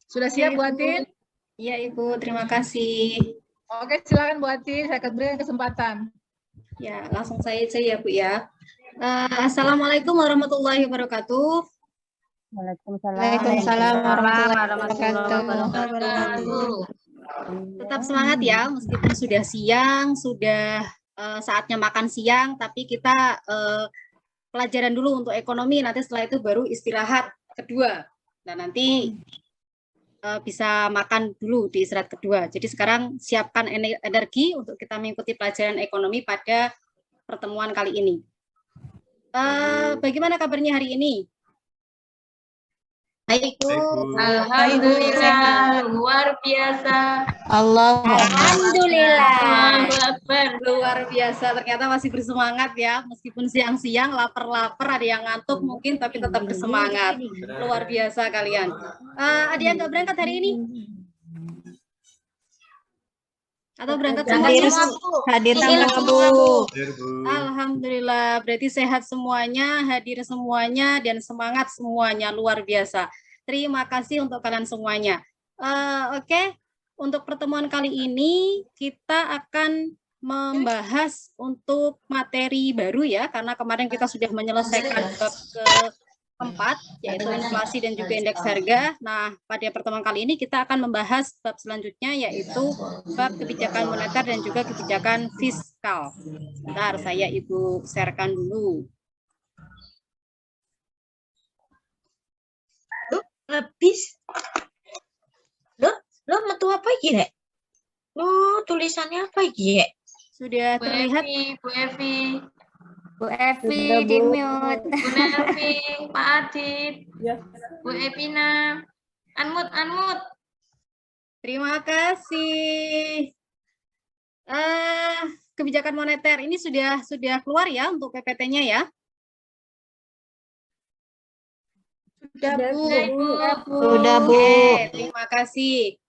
Sudah siap Bu Atin? Iya Ibu, terima kasih. Oke, silakan Bu Atin, saya akan berikan kesempatan. Ya, langsung saya aja ya Bu ya. Assalamualaikum warahmatullahi wabarakatuh. Waalaikumsalam warahmatullahi wabarakatuh. Tetap semangat ya, meskipun sudah siang, sudah saatnya makan siang, tapi kita pelajaran dulu untuk ekonomi, nanti setelah itu baru istirahat kedua. Nah, nanti bisa makan dulu di istirahat kedua. Jadi sekarang siapkan energi untuk kita mengikuti pelajaran ekonomi pada pertemuan kali ini. Bagaimana kabarnya hari ini? Alhamdulillah, luar biasa. Alhamdulillah. Luar biasa, ternyata masih bersemangat ya, meskipun siang-siang lapar-lapar, ada yang ngantuk mungkin, tapi tetap bersemangat. Luar biasa kalian. Ada yang nggak berangkat hari ini? Atau berangkat semuanya? Hadir semua Bu. Alhamdulillah, berarti sehat semuanya, hadir semuanya, dan semangat semuanya, luar biasa. Terima kasih untuk kalian semuanya. Oke, untuk pertemuan kali ini kita akan membahas untuk materi baru ya, karena kemarin kita sudah menyelesaikan bab keempat, yaitu inflasi dan juga indeks harga. Nah, pada pertemuan kali ini kita akan membahas bab selanjutnya, yaitu bab kebijakan moneter dan juga kebijakan fiskal. Sebentar, saya Ibu sharekan dulu. Habis. Lo metu apa iki, Rek? Lo tulisannya apa iki, Rek? Sudah terlihat? Bu Evi di mute. Bu Nervi, Pak Adit, Bu Epina, unmute. Terima kasih. Kebijakan moneter ini sudah keluar ya untuk PPT-nya ya? Sudah, Bu. Oke, terima kasih.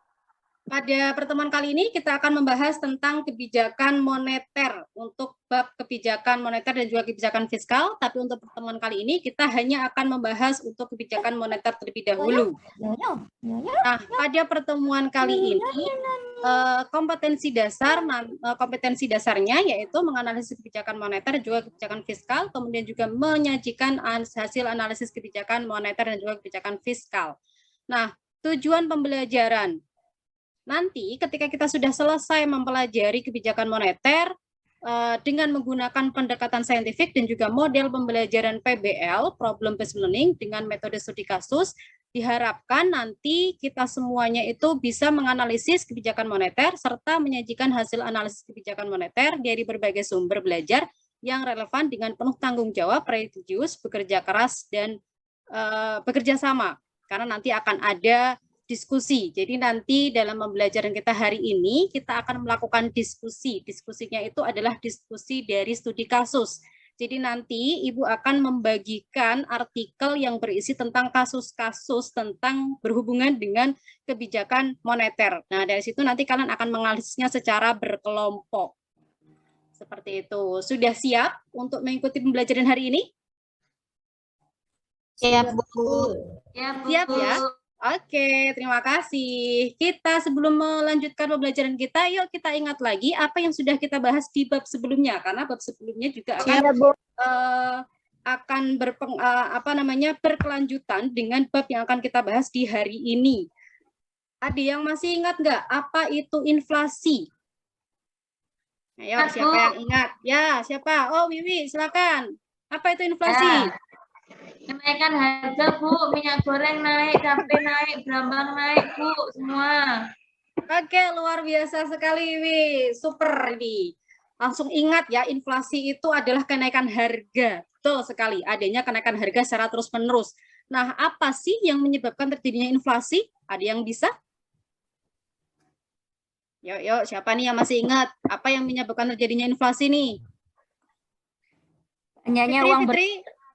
Pada pertemuan kali ini kita akan membahas tentang kebijakan moneter untuk bab kebijakan moneter dan juga kebijakan fiskal, tapi untuk pertemuan kali ini kita hanya akan membahas untuk kebijakan moneter terlebih dahulu. Nah, pada pertemuan kali ini kompetensi dasarnya yaitu menganalisis kebijakan moneter dan juga kebijakan fiskal, kemudian juga menyajikan hasil analisis kebijakan moneter dan juga kebijakan fiskal. Nah, tujuan pembelajaran nanti ketika kita sudah selesai mempelajari kebijakan moneter dengan menggunakan pendekatan saintifik dan juga model pembelajaran PBL, Problem Based Learning, dengan metode studi kasus, diharapkan nanti kita semuanya itu bisa menganalisis kebijakan moneter serta menyajikan hasil analisis kebijakan moneter dari berbagai sumber belajar yang relevan dengan penuh tanggung jawab, religius, bekerja keras, dan bekerja sama. Karena nanti akan ada diskusi. Jadi nanti dalam pembelajaran kita hari ini, kita akan melakukan diskusi. Diskusinya itu adalah diskusi dari studi kasus. Jadi nanti Ibu akan membagikan artikel yang berisi tentang kasus-kasus tentang berhubungan dengan kebijakan moneter. Nah, dari situ nanti kalian akan menganalisisnya secara berkelompok. Seperti itu. Sudah siap untuk mengikuti pembelajaran hari ini? Siap, Bu. Siap ya? Oke, terima kasih. Kita sebelum melanjutkan pembelajaran kita, yuk kita ingat lagi apa yang sudah kita bahas di bab sebelumnya, karena bab sebelumnya juga akan berkelanjutan dengan bab yang akan kita bahas di hari ini. Ada yang masih ingat nggak apa itu inflasi? Ayo, siapa yang ingat? Ya, siapa? Oh, Wiwi, silakan. Apa itu inflasi? Kenaikan harga, Bu. Minyak goreng naik, cabai naik, brambang naik, Bu. Semua. Oke, luar biasa sekali, Wiwi. Super ini. Langsung ingat ya, inflasi itu adalah kenaikan harga. Betul sekali, adanya kenaikan harga secara terus-menerus. Nah, apa sih yang menyebabkan terjadinya inflasi? Ada yang bisa? Yuk, siapa nih yang masih ingat? Apa yang menyebabkan terjadinya inflasi nih? Hanya uang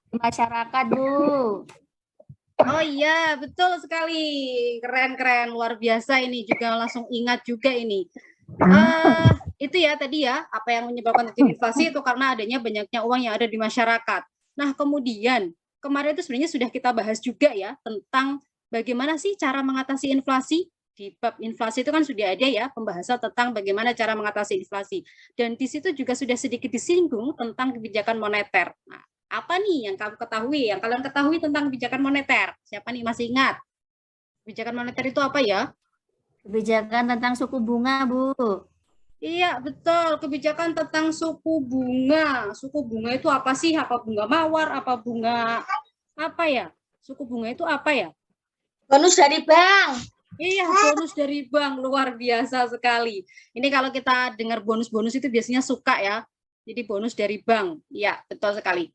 masyarakat, Bu. Oh iya, betul sekali. Keren, luar biasa ini. Juga langsung ingat juga ini. Itu ya tadi ya, apa yang menyebabkan terjadi inflasi itu karena adanya banyaknya uang yang ada di masyarakat. Nah, kemudian kemarin itu sebenarnya sudah kita bahas juga ya tentang bagaimana sih cara mengatasi inflasi? Di bab inflasi itu kan sudah ada ya pembahasan tentang bagaimana cara mengatasi inflasi. Dan di situ juga sudah sedikit disinggung tentang kebijakan moneter. Nah, apa nih yang kamu ketahui, yang kalian ketahui tentang kebijakan moneter? Siapa nih masih ingat? Kebijakan moneter itu apa ya? Kebijakan tentang suku bunga, Bu. Iya, betul. Kebijakan tentang suku bunga. Suku bunga itu apa sih? Apa bunga mawar? Apa bunga apa ya? Suku bunga itu apa ya? Bonus dari bank. Iya, bonus dari bank. Luar biasa sekali. Ini kalau kita dengar bonus-bonus itu biasanya suka ya. Jadi bonus dari bank. Iya, betul sekali.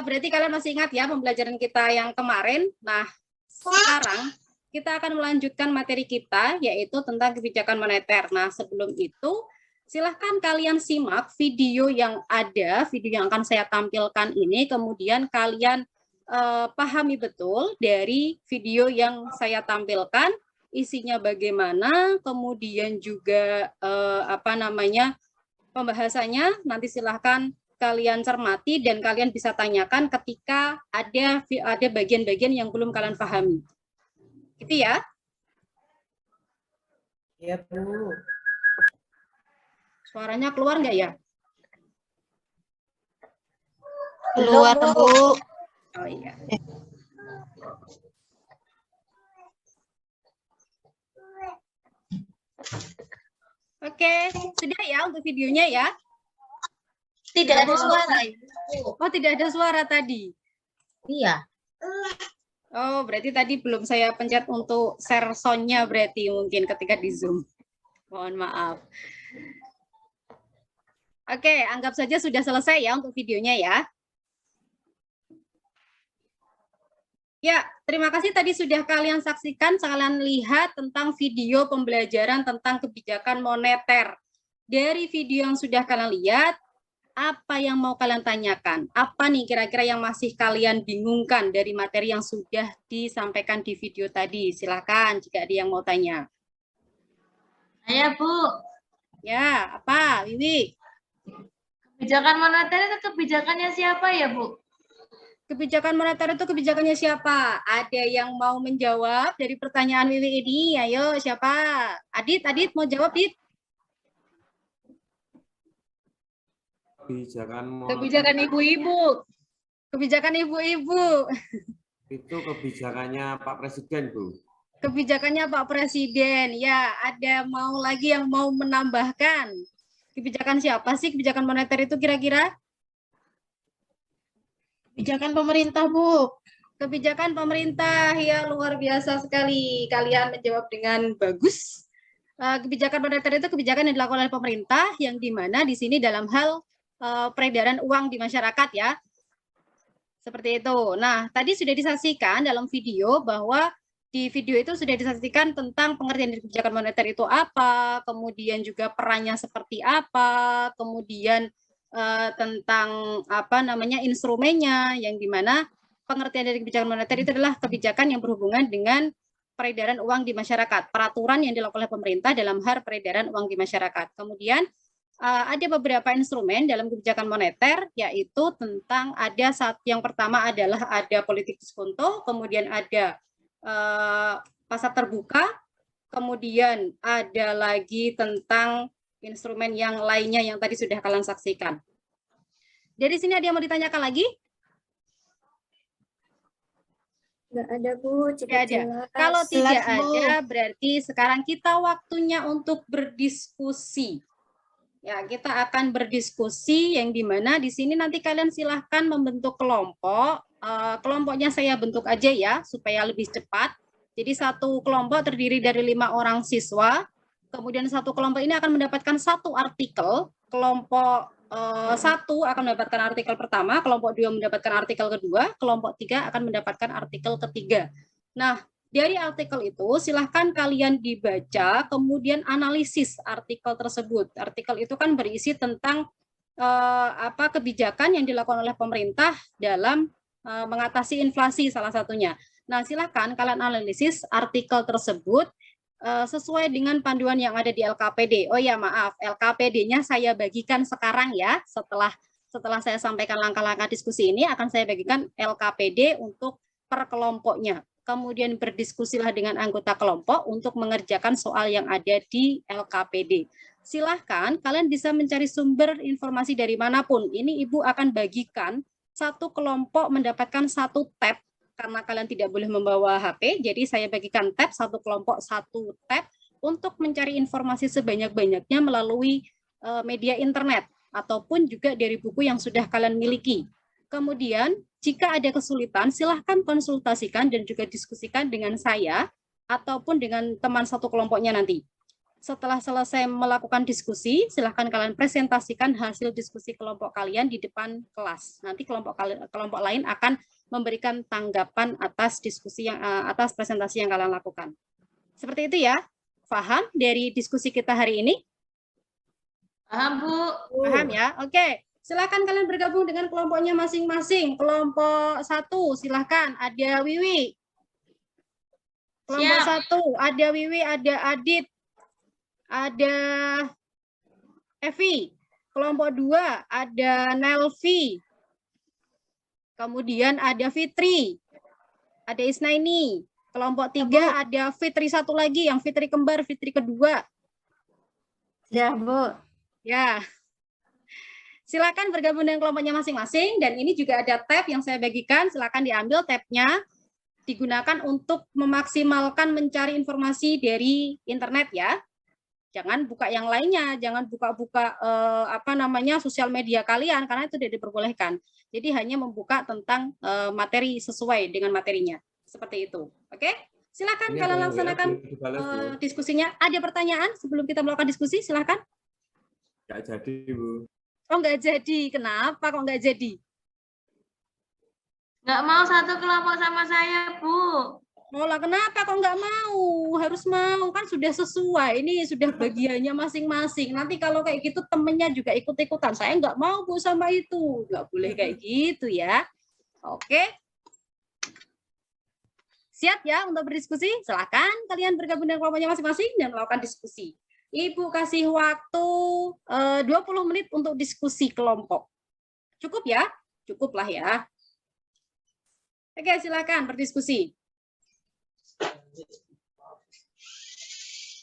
Berarti kalian masih ingat ya pembelajaran kita yang kemarin. Nah, sekarang kita akan melanjutkan materi kita, yaitu tentang kebijakan moneter. Nah, sebelum itu, silahkan kalian simak video yang ada, video yang akan saya tampilkan ini, kemudian kalian pahami betul dari video yang saya tampilkan, isinya bagaimana, kemudian juga pembahasannya, nanti silahkan kalian cermati dan kalian bisa tanyakan ketika ada bagian-bagian yang belum kalian pahami. Gitu ya. Iya, Bu. Suaranya keluar nggak ya? Keluar, Bu. Oh iya. Oke, sudah ya untuk videonya ya? Tidak ada suara. Oh, tidak ada suara tadi. Iya. Oh, berarti tadi belum saya pencet untuk share sound-nya berarti mungkin ketika di Zoom. Mohon maaf. Oke, anggap saja sudah selesai ya untuk videonya ya. Ya, terima kasih tadi sudah kalian saksikan, kalian lihat tentang video pembelajaran tentang kebijakan moneter. Dari video yang sudah kalian lihat, apa yang mau kalian tanyakan? Apa nih kira-kira yang masih kalian bingungkan dari materi yang sudah disampaikan di video tadi? Silakan jika ada yang mau tanya. Saya, Bu. Ya, apa, Wiwi? Kebijakan moneter itu kebijakannya siapa ya, Bu? Kebijakan moneter itu kebijakannya siapa? Ada yang mau menjawab dari pertanyaan Wiwi ini? Ayo, siapa? Adit mau jawab, Adit? Kebijakan ibu-ibu. Kebijakan ibu-ibu. Itu kebijakannya Pak Presiden, Bu. Kebijakannya Pak Presiden. Ya, ada mau lagi yang mau menambahkan? Kebijakan siapa sih kebijakan moneter itu kira-kira? Kebijakan pemerintah, Bu. Kebijakan pemerintah, ya luar biasa sekali. Kalian menjawab dengan bagus. Kebijakan moneter itu kebijakan yang dilakukan oleh pemerintah, yang dimana di sini dalam hal peredaran uang di masyarakat ya. Seperti itu. Nah, tadi sudah disaksikan dalam video bahwa di video itu sudah disaksikan tentang pengertian dari kebijakan moneter itu apa, kemudian juga perannya seperti apa, kemudian tentang instrumennya, yang dimana pengertian dari kebijakan moneter itu adalah kebijakan yang berhubungan dengan peredaran uang di masyarakat, peraturan yang dilakukan oleh pemerintah dalam hal peredaran uang di masyarakat. Kemudian ada beberapa instrumen dalam kebijakan moneter, yaitu tentang yang pertama adalah ada politik diskonto, kemudian ada pasar terbuka, kemudian ada lagi tentang instrumen yang lainnya yang tadi sudah kalian saksikan. Dari sini ada yang mau ditanyakan lagi? Nggak ada, Bu. Tidak ada. Kalau tidak ada, berarti sekarang kita waktunya untuk berdiskusi. Ya, kita akan berdiskusi yang dimana di sini nanti kalian silahkan membentuk kelompok. Kelompoknya saya bentuk aja ya, supaya lebih cepat. Jadi satu kelompok terdiri dari 5 orang siswa. Kemudian satu kelompok ini akan mendapatkan satu artikel. Kelompok 1 akan mendapatkan artikel pertama, kelompok 2 mendapatkan artikel kedua, kelompok 3 akan mendapatkan artikel ketiga. Nah, dari artikel itu silahkan kalian dibaca, kemudian analisis artikel tersebut. Artikel itu kan berisi tentang kebijakan yang dilakukan oleh pemerintah dalam mengatasi inflasi salah satunya. Nah, silahkan kalian analisis artikel tersebut sesuai dengan panduan yang ada di LKPD. Oh ya, maaf, LKPD-nya saya bagikan sekarang ya. Setelah saya sampaikan langkah-langkah diskusi ini, akan saya bagikan LKPD untuk per kelompoknya. kemudian berdiskusilah dengan anggota kelompok untuk mengerjakan soal yang ada di LKPD. Silahkan kalian bisa mencari sumber informasi dari manapun. Ini Ibu akan bagikan satu kelompok mendapatkan satu tab, karena kalian tidak boleh membawa HP, jadi saya bagikan tab, satu kelompok satu tab, untuk mencari informasi sebanyak-banyaknya melalui media internet, ataupun juga dari buku yang sudah kalian miliki. Kemudian, jika ada kesulitan, silahkan konsultasikan dan juga diskusikan dengan saya ataupun dengan teman satu kelompoknya nanti. Setelah selesai melakukan diskusi, silahkan kalian presentasikan hasil diskusi kelompok kalian di depan kelas. Nanti kelompok lain akan memberikan tanggapan atas diskusi yang atas presentasi yang kalian lakukan. Seperti itu ya. Paham dari diskusi kita hari ini? Paham, Bu. Paham ya? Oke. Silakan kalian bergabung dengan kelompoknya masing-masing. Kelompok 1, silakan. Ada Wiwi. Kelompok 1, ada Wiwi, ada Adit, ada Evi. Kelompok 2, ada Nelvi. Kemudian ada Fitri. Ada Isnaini. Kelompok 3, ada Fitri satu lagi, yang Fitri kembar, Fitri kedua. Ya, Bu. Ya. Silakan bergabung dengan kelompoknya masing-masing, dan ini juga ada tab yang saya bagikan, silakan diambil tabnya, digunakan untuk memaksimalkan mencari informasi dari internet ya. Jangan buka yang lainnya, jangan buka-buka sosial media kalian, karena itu tidak diperbolehkan. Jadi hanya membuka tentang materi sesuai dengan materinya, seperti itu. Oke? Silakan kalian laksanakan diskusinya. Ada pertanyaan sebelum kita melakukan diskusi? Silakan. Nggak jadi, Bu. Oh, nggak jadi. Kenapa kok nggak jadi? Nggak mau satu kelompok sama saya, Bu. Oh lah, kenapa kok nggak mau? Harus mau, kan sudah sesuai. Ini sudah bagiannya masing-masing. Nanti kalau kayak gitu temennya juga ikut-ikutan. Saya nggak mau, Bu, sama itu. Nggak boleh kayak gitu ya. Oke. Siap ya untuk berdiskusi? Silakan kalian bergabung dengan kelompoknya masing-masing dan melakukan diskusi. Ibu kasih waktu 20 menit untuk diskusi kelompok. Cukup ya? Cukuplah ya. Oke, silakan berdiskusi.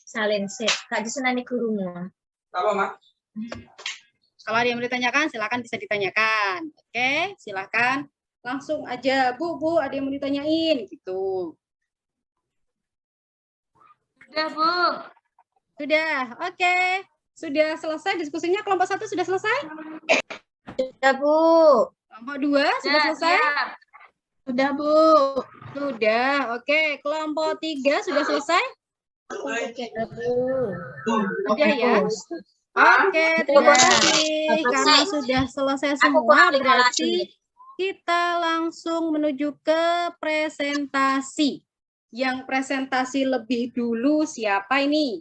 Salin set. Kak Jisunani gurumu. Apa, Mak? Kalau ada yang mau ditanyakan, silakan bisa ditanyakan. Oke, silakan. Langsung aja, Bu, ada yang mau ditanyain gitu. Sudah, Bu. Sudah, oke. Sudah selesai diskusinya, kelompok 1 sudah selesai? Sudah, Bu. Kelompok 2 sudah selesai? Siap. Sudah, Bu. Sudah, oke. Kelompok 3 sudah selesai? Sudah, Bu. Sudah ya? Oke, terima kasih. Karena sudah selesai semua, berarti kita langsung menuju ke presentasi. Yang presentasi lebih dulu siapa ini?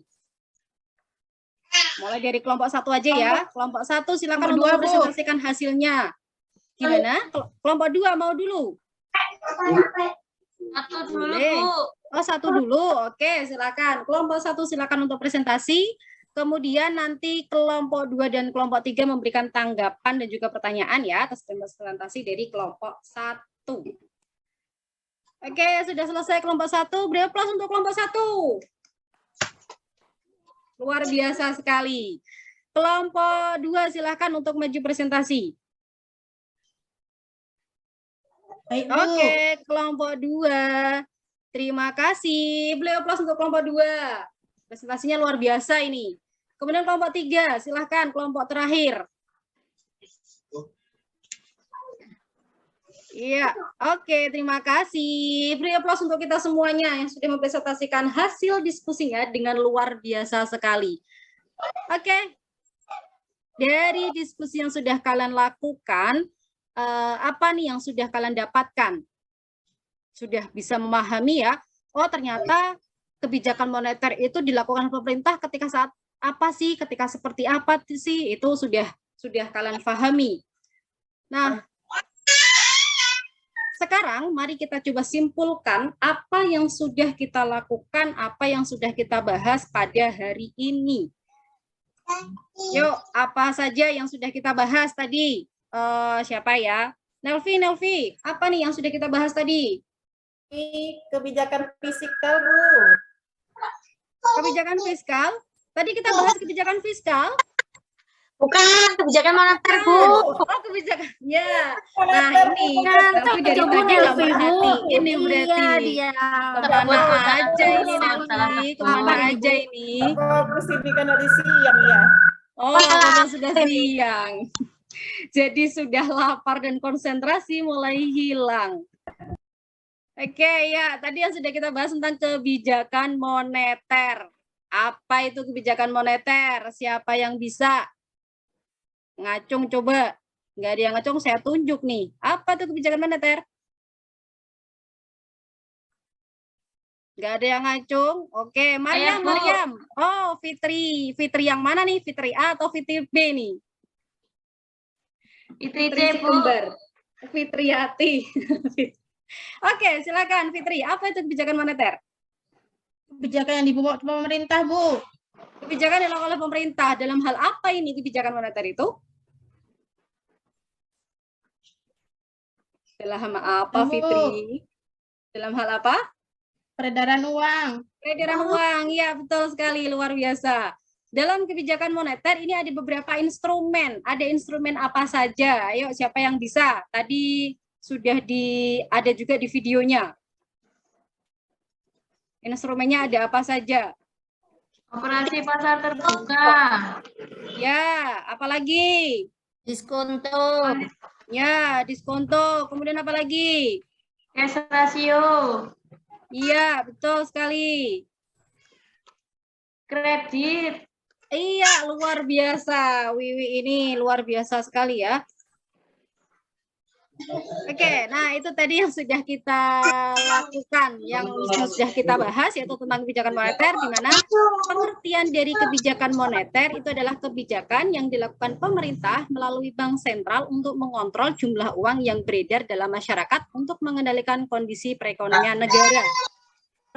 Mulai dari kelompok 1 aja ya. Kelompok 1 silakan untuk mempresentasikan hasilnya. Gimana? Kelompok 2 mau dulu? Satu dulu, Boleh. Bu. Oh, 1 dulu. Oke, silakan. Kelompok 1 silakan untuk presentasi. Kemudian nanti kelompok 2 dan kelompok 3 memberikan tanggapan dan juga pertanyaan ya atas presentasi dari kelompok 1. Oke, sudah selesai kelompok 1. Beri aplaus untuk kelompok 1. Luar biasa sekali. Kelompok 2 silakan untuk maju presentasi. Oke, kelompok 2. Terima kasih. Beri aplaus untuk kelompok 2. Presentasinya luar biasa ini. Kemudian kelompok 3, silahkan kelompok terakhir. Iya, oke, terima kasih. Beri aplaus untuk kita semuanya yang sudah mempresentasikan hasil diskusinya dengan luar biasa sekali. Oke, dari diskusi yang sudah kalian lakukan, apa nih yang sudah kalian dapatkan? Sudah bisa memahami ya? Oh, ternyata kebijakan moneter itu dilakukan pemerintah ketika saat apa sih, ketika seperti apa sih, itu sudah kalian pahami. Nah, sekarang mari kita coba simpulkan apa yang sudah kita lakukan, apa yang sudah kita bahas pada hari ini. Yuk, apa saja yang sudah kita bahas tadi? Siapa ya? Nelvi, apa nih yang sudah kita bahas tadi? kebijakan fiskal, Bu. Kebijakan fiskal. Tadi kita bahas kebijakan fiskal. Bukan, kebijakan moneter, Bu. Oh, kebijakan. Ya. Nah, ini tapi dari tadi nggak merhatiin nih berarti. Dia. Kemana aja ini nanti? Kemana aja ini? Apa persidikan dari siang ya? Oh, karena sudah siang. Jadi sudah lapar dan konsentrasi mulai hilang. Oke, ya. Tadi yang sudah kita bahas tentang kebijakan moneter. Apa itu kebijakan moneter? Siapa yang bisa? Ngacung coba. Nggak ada yang ngacung, saya tunjuk nih. Apa itu kebijakan moneter? Nggak ada yang ngacung. Oke, Maryam, Bu. Maryam. Oh, Fitri. Fitri yang mana nih? Fitri A atau Fitri B nih? Fitri Fitri C, Bu. Sumber. Fitriati. Oke, silakan Fitri. Apa itu kebijakan moneter? Kebijakan yang dibuat pemerintah, Bu. Kebijakan yang dilakukan oleh pemerintah. Dalam hal apa ini kebijakan moneter itu? Dalam apa, Bu. Fitri? Dalam hal apa? Peredaran uang. Peredaran uang. Ya, betul sekali. Luar biasa. Dalam kebijakan moneter ini ada beberapa instrumen. Ada instrumen apa saja? Ayo, siapa yang bisa? Tadi sudah ada juga di videonya. Instrumennya ada apa saja? Operasi pasar terbuka. Ya, apalagi? Diskonto. Ya, diskonto. Kemudian apa lagi? Cash ratio. Iya, betul sekali. Kredit. Iya, luar biasa. Wiwi ini luar biasa sekali ya. Oke, nah itu tadi yang sudah kita lakukan, yang sudah kita bahas, yaitu tentang kebijakan moneter, di mana pengertian dari kebijakan moneter itu adalah kebijakan yang dilakukan pemerintah melalui bank sentral untuk mengontrol jumlah uang yang beredar dalam masyarakat untuk mengendalikan kondisi perekonomian negara.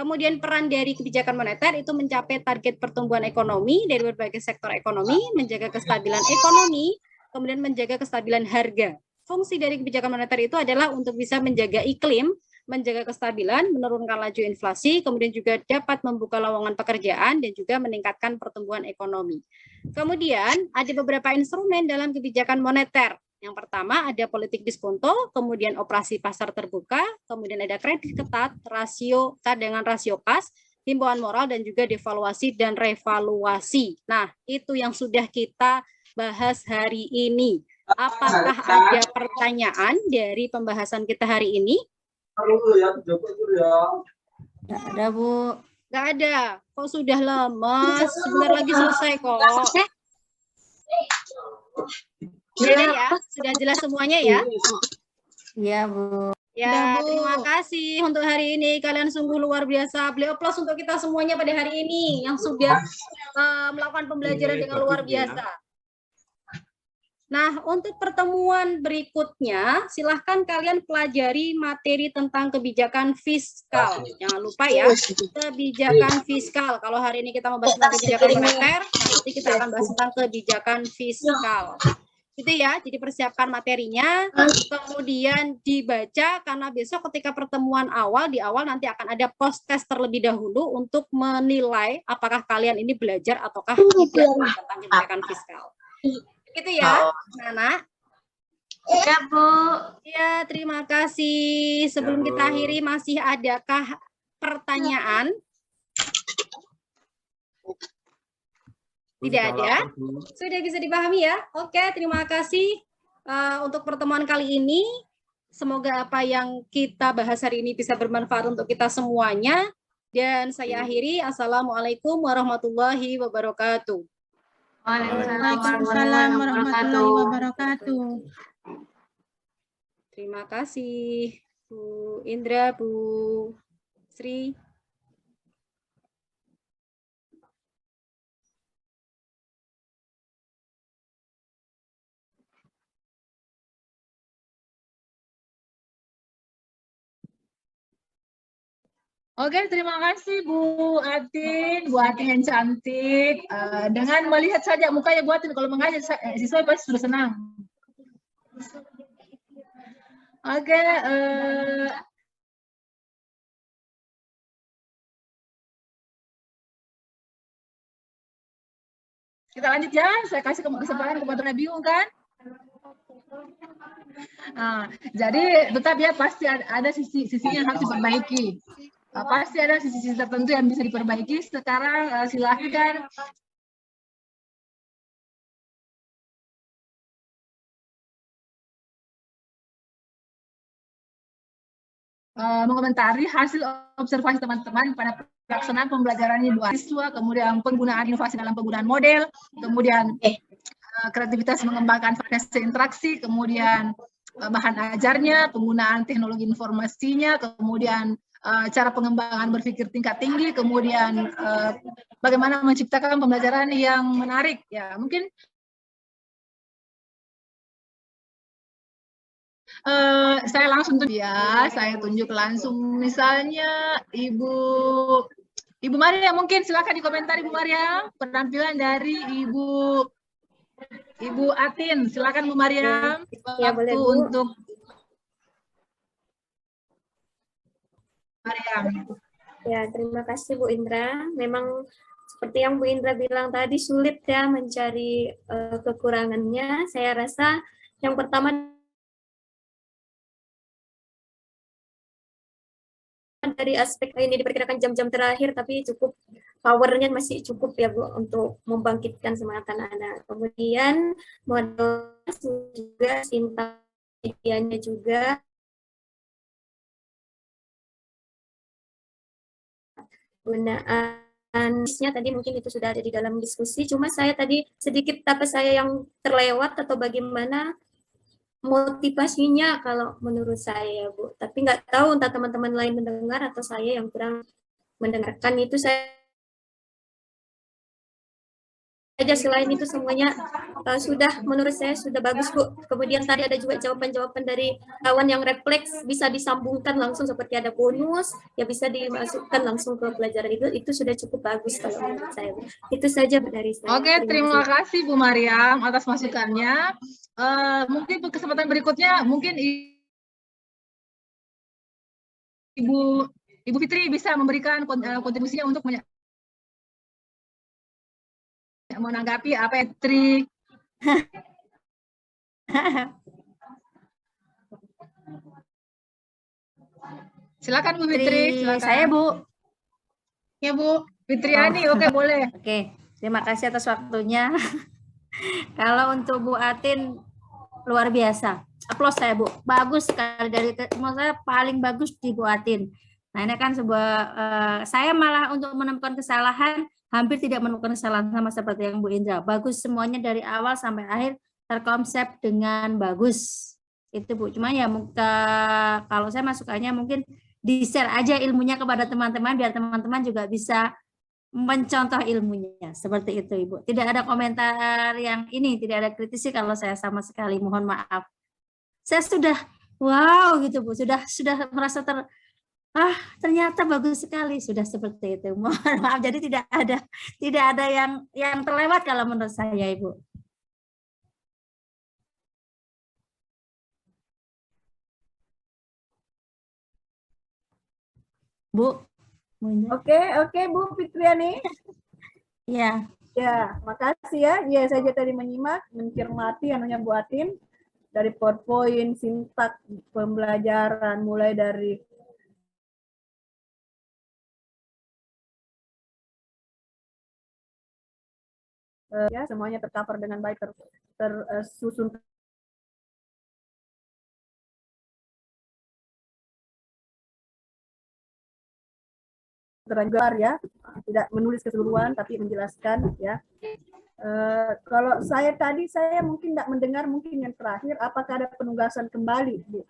Kemudian peran dari kebijakan moneter itu mencapai target pertumbuhan ekonomi dari berbagai sektor ekonomi, menjaga kestabilan ekonomi, kemudian menjaga kestabilan harga. Fungsi dari kebijakan moneter itu adalah untuk bisa menjaga iklim, menjaga kestabilan, menurunkan laju inflasi, kemudian juga dapat membuka lowongan pekerjaan dan juga meningkatkan pertumbuhan ekonomi. Kemudian ada beberapa instrumen dalam kebijakan moneter. Yang pertama ada politik diskonto, kemudian operasi pasar terbuka, kemudian ada kredit ketat, rasio cadangan rasio kas, himbauan moral dan juga devaluasi dan revaluasi. Nah, itu yang sudah kita bahas hari ini. Apakah ada pertanyaan dari pembahasan kita hari ini? Tidak ada, Bu. Nggak ada. Kok sudah lemas? Sebentar lagi selesai kok. Sudah ya? Sudah jelas semuanya ya? Iya, Bu. Ya, Udah, Bu. terima kasih untuk hari ini. Kalian sungguh luar biasa. Beli aplaus untuk kita semuanya pada hari ini yang sudah melakukan pembelajaran dengan luar biasa. Nah, untuk pertemuan berikutnya, silahkan kalian pelajari materi tentang kebijakan fiskal. Jangan lupa ya, kebijakan fiskal. Kalau hari ini kita membahas tentang kebijakan moneter, nanti kita akan bahas tentang kebijakan fiskal. Gitu ya, jadi persiapkan materinya, kemudian dibaca, karena besok ketika pertemuan awal, di awal nanti akan ada post-test terlebih dahulu untuk menilai apakah kalian ini belajar ataukah tidak tentang kebijakan fiskal. Gitu ya, Nana. Ya, Bu. Ya, terima kasih. Sebelum Ya, Bu. kita akhiri, masih adakah pertanyaan? Tidak ada? Sudah bisa dipahami ya? Oke, terima kasih untuk pertemuan kali ini. Semoga apa yang kita bahas hari ini bisa bermanfaat untuk kita semuanya. Dan saya akhiri. Assalamualaikum warahmatullahi wabarakatuh. Waalaikumsalam warahmatullahi wabarakatuh. Terima kasih, Bu Indra, Bu Sri. Oke, terima kasih Bu Atin yang cantik. Dengan melihat saja mukanya Bu Atin, kalau mengajar siswa pasti sudah senang. Oke, Kita lanjut ya, saya kasih kesempatan kepada bingung kan? Nah, jadi tetap ya pasti ada sisi-sisi yang harus diperbaiki. Pasti ada sisi-sisi tertentu yang bisa diperbaiki. Sekarang silahkan mengomentari hasil observasi teman-teman pada pelaksanaan pembelajarannya dua siswa, kemudian penggunaan inovasi dalam penggunaan model, kemudian kreativitas mengembangkan variasi interaksi, kemudian bahan ajarnya, penggunaan teknologi informasinya, kemudian cara pengembangan berpikir tingkat tinggi, kemudian bagaimana menciptakan pembelajaran yang menarik. Ya, mungkin saya langsung saya tunjuk langsung, misalnya Ibu Maria, mungkin silakan dikomentari Ibu Maria penampilan dari Ibu Atin. Silakan Bu Maria, ya, waktu boleh, Bu. untuk Maria. Ya, terima kasih Bu Indra. Memang seperti yang Bu Indra bilang tadi, sulit ya mencari kekurangannya. Saya rasa yang pertama dari aspek ini diperkirakan jam-jam terakhir, tapi cukup powernya masih cukup ya Bu untuk membangkitkan semangat anak-anak. Kemudian model juga, sintasianya juga, penggunaannya tadi mungkin itu sudah ada di dalam diskusi. Cuma saya tadi sedikit saya yang terlewat atau bagaimana motivasinya kalau menurut saya Bu, tapi nggak tahu entah teman-teman lain mendengar atau saya yang kurang mendengarkan. Itu saya aja, selain itu semuanya sudah menurut saya sudah bagus Bu. Kemudian tadi ada juga jawaban-jawaban dari kawan yang refleks, bisa disambungkan langsung seperti ada bonus, ya bisa dimasukkan langsung ke pelajaran itu sudah cukup bagus kalau menurut saya Bu. Itu saja dari saya. Oke, terima kasih Bu Mariam atas masukannya. Mungkin kesempatan berikutnya mungkin Ibu Fitri bisa memberikan kontribusinya untuk menanggapi apa yang Fitri. Silakan Bu Fitri. Silakan. Saya Bu. Ya Bu, Fitriani, oke boleh. Oke, terima kasih atas waktunya. Kalau untuk Bu Atin luar biasa. Aplaus saya Bu. Bagus sekali, dari menurut saya paling bagus di Bu Atin. Nah, ini kan sebuah saya malah untuk menemukan kesalahan hampir tidak menemukan kesalahan sama seperti yang Bu Indra. Bagus semuanya dari awal sampai akhir terkonsep dengan bagus. Itu Bu. Cuma ya kalau saya masukannya mungkin di-share aja ilmunya kepada teman-teman biar teman-teman juga bisa mencontoh ilmunya. Seperti itu Ibu. Tidak ada komentar yang ini, tidak ada kritisi kalau saya sama sekali, mohon maaf. Saya sudah wow gitu Bu, sudah merasa ternyata bagus sekali, sudah seperti itu. Mohon maaf, jadi tidak ada yang terlewat kalau menurut saya Ibu. Bu. Oke, Bu Fitriani. Ya. Ya, makasih ya. Ya, saya tadi menyimak, mencermati anunya Bu Atin dari PowerPoint, sintak pembelajaran, mulai dari ya semuanya tercover dengan baik, tersusun teranggar ya, tidak menulis keseluruhan tapi menjelaskan ya. Kalau saya tadi mungkin tidak mendengar, mungkin yang terakhir apakah ada penugasan kembali Bu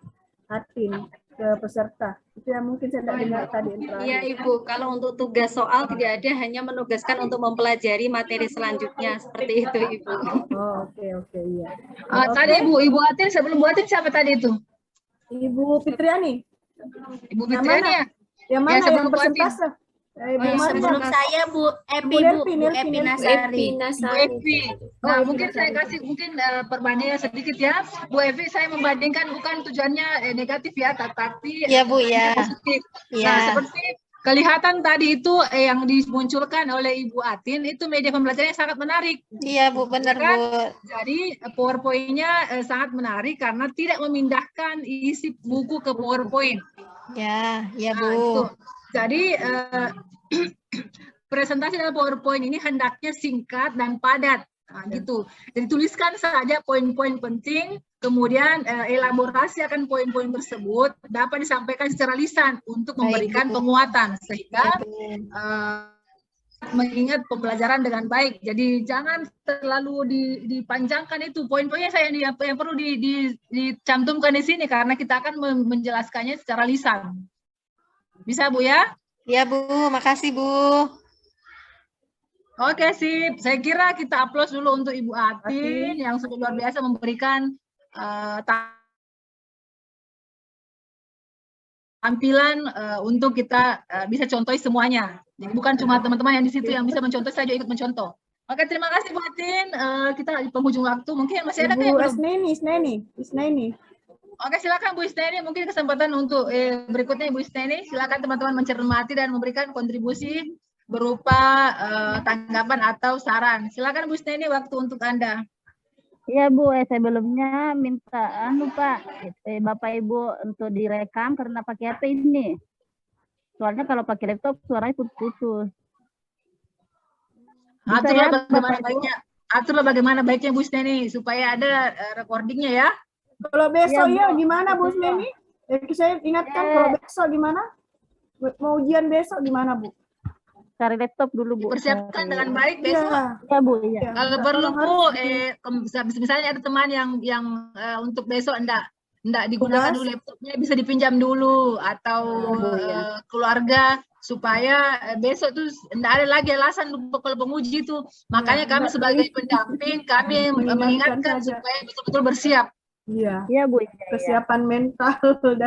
Atin ke peserta, itu yang mungkin saya tidak dengar tadi yang terakhir. Iya Ibu, kalau untuk tugas soal tidak ada, hanya menugaskan untuk mempelajari materi selanjutnya, seperti itu Ibu. Oh, oke, iya. Tadi Ibu Atin, sebelum Bu Atin siapa tadi itu? Ibu Fitriani. Ibu Fitriani ya? Yang mana sebelum yang persentase? Sebelum saya Bu Epi, Bu Epi Nasari. Bu Evi. Nah, mungkin saya kasih perbandingan sedikit ya. Bu Evi, saya membandingkan bukan tujuannya negatif ya, tetapi ya Bu ya. Positif. Ya. Nah, seperti kelihatan tadi itu yang dimunculkan oleh Ibu Atin itu media pembelajaran yang sangat menarik. Iya Bu, benar Kan? Bu. Jadi PowerPoint-nya sangat menarik karena tidak memindahkan isi buku ke PowerPoint. Ya, ya Nah, Bu. itu. Jadi presentasi dalam PowerPoint ini hendaknya singkat dan padat. Nah, gitu. Jadi tuliskan saja poin-poin penting, kemudian elaborasi akan poin-poin tersebut dapat disampaikan secara lisan untuk memberikan penguatan sehingga mengingat pembelajaran dengan baik. Jadi jangan terlalu dipanjangkan itu poin-poinnya saya yang perlu dicantumkan di sini karena kita akan menjelaskannya secara lisan. Bisa Bu ya? Ya Bu, makasih Bu. Oke sip, saya kira kita aplaus dulu untuk Ibu Atin yang sudah luar biasa memberikan tampilan untuk kita bisa contohi semuanya. Jadi bukan cuma teman-teman yang di situ yang bisa mencontoh, saya juga ikut mencontoh. Oke, terima kasih Bu Atin. Kita di penghujung waktu, mungkin masih ada Ibu yang belum? Isneni. Oke, silakan Bu Isneni. Mungkin kesempatan untuk berikutnya Ibu Isneni. Silakan teman-teman mencermati dan memberikan kontribusi berupa tanggapan atau saran. Silakan Bu Isneni, waktu untuk Anda. Iya Bu, sebelumnya minta Pak, Bapak Ibu untuk direkam karena pakai HP ini. Soalnya kalau pakai laptop suaranya putus-putus. Aturlah bagaimana baiknya Bu Isneni supaya ada recordingnya ya. Kalau besok ya gimana Bu Isneni? Saya ingatkan kalau besok gimana? Mau ujian besok gimana Bu? Cari laptop dulu Bu. Persiapkan dengan baik besok. Iya Bu, iya. Kalau perlu Bu, misalnya ada teman yang untuk besok enggak digunakan dulu laptopnya, bisa dipinjam dulu atau keluarga supaya besok tuh enggak ada lagi alasan kalau penguji itu. Makanya kami sebagai pendamping kami mengingatkan supaya betul-betul bersiap. Iya. Iya Bu. Kesiapan mental dan